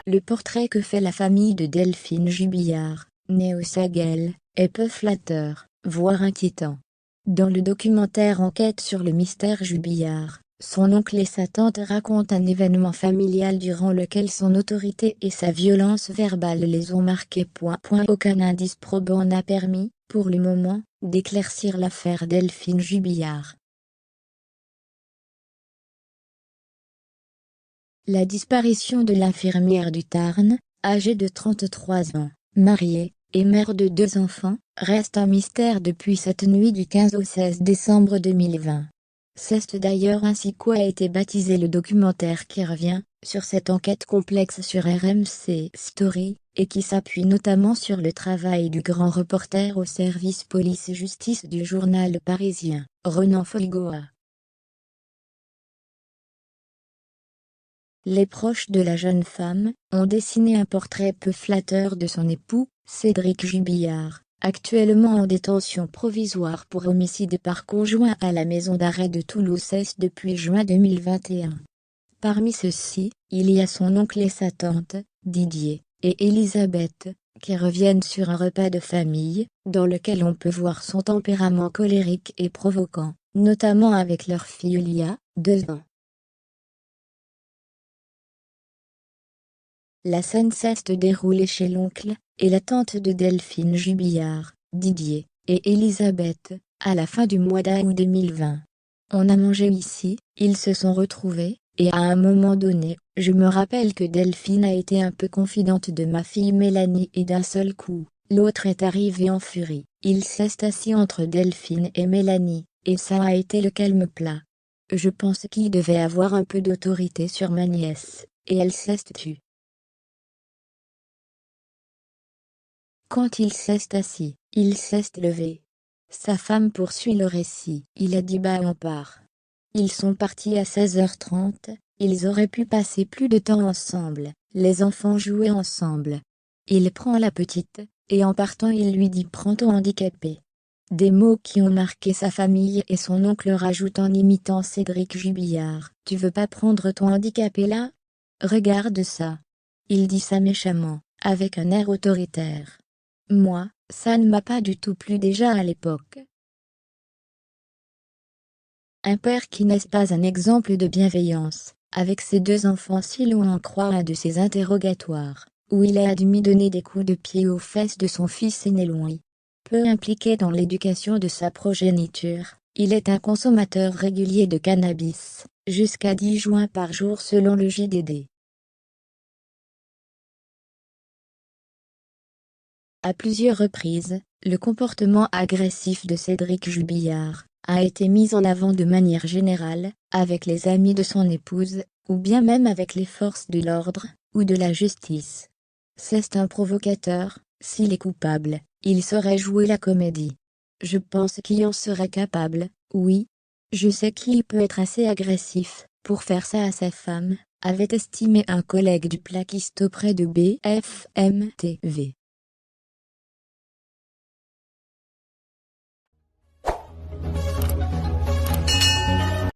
Le portrait que fait la famille de Delphine Jubillard, née au Saguel, est peu flatteur, voire inquiétant. Dans le documentaire Enquête sur le mystère Jubillard, son oncle et sa tante racontent un événement familial durant lequel son autorité et sa violence verbale les ont marqués. Aucun indice probant n'a permis, pour le moment, d'éclaircir l'affaire Delphine Jubillard. La disparition de l'infirmière du Tarn, âgée de 33 ans, mariée, et mère de 2 enfants, reste un mystère depuis cette nuit du 15 au 16 décembre 2020. C'est d'ailleurs ainsi qu'a été baptisé le documentaire qui revient, sur cette enquête complexe sur RMC Story, et qui s'appuie notamment sur le travail du grand reporter au service police-justice du journal parisien, Renan Folgoa. Les proches de la jeune femme ont dessiné un portrait peu flatteur de son époux, Cédric Jubillard, actuellement en détention provisoire pour homicide par conjoint à la maison d'arrêt de Toulouse-Est depuis juin 2021. Parmi ceux-ci, il y a son oncle et sa tante, Didier et Elisabeth, qui reviennent sur un repas de famille, dans lequel on peut voir son tempérament colérique et provoquant, notamment avec leur fille Lia, 2 ans. La scène s'est déroulée chez l'oncle et la tante de Delphine Jubillard, Didier et Elisabeth, à la fin du mois d'août 2020. On a mangé ici, ils se sont retrouvés, et à un moment donné, je me rappelle que Delphine a été un peu confidente de ma fille Mélanie et d'un seul coup, l'autre est arrivé en furie. Il s'est assis entre Delphine et Mélanie, et ça a été le calme plat. Je pense qu'il devait avoir un peu d'autorité sur ma nièce, et elle s'est tue. Quand il s'est assis, il s'est levé. Sa femme poursuit le récit. Il a dit bah on part. Ils sont partis à 16h30, ils auraient pu passer plus de temps ensemble, les enfants jouaient ensemble. Il prend la petite, et en partant il lui dit prends ton handicapé. Des mots qui ont marqué sa famille et son oncle rajoute en imitant Cédric Jubillard. Tu veux pas prendre ton handicapé là? Regarde ça. Il dit ça méchamment, avec un air autoritaire. Moi, ça ne m'a pas du tout plu déjà à l'époque. Un père qui n'est pas un exemple de bienveillance, avec ses 2 enfants si loin en croire un de ses interrogatoires, où il a admis donner des coups de pied aux fesses de son fils aîné Louis. Peu impliqué dans l'éducation de sa progéniture, il est un consommateur régulier de cannabis, jusqu'à 10 joints par jour selon le JDD. À plusieurs reprises, le comportement agressif de Cédric Jubillard a été mis en avant de manière générale, avec les amis de son épouse, ou bien même avec les forces de l'ordre, ou de la justice. C'est un provocateur, s'il est coupable, il saurait jouer la comédie. Je pense qu'il en serait capable, oui. Je sais qu'il peut être assez agressif, pour faire ça à sa femme, avait estimé un collègue du plaquiste auprès de BFM TV.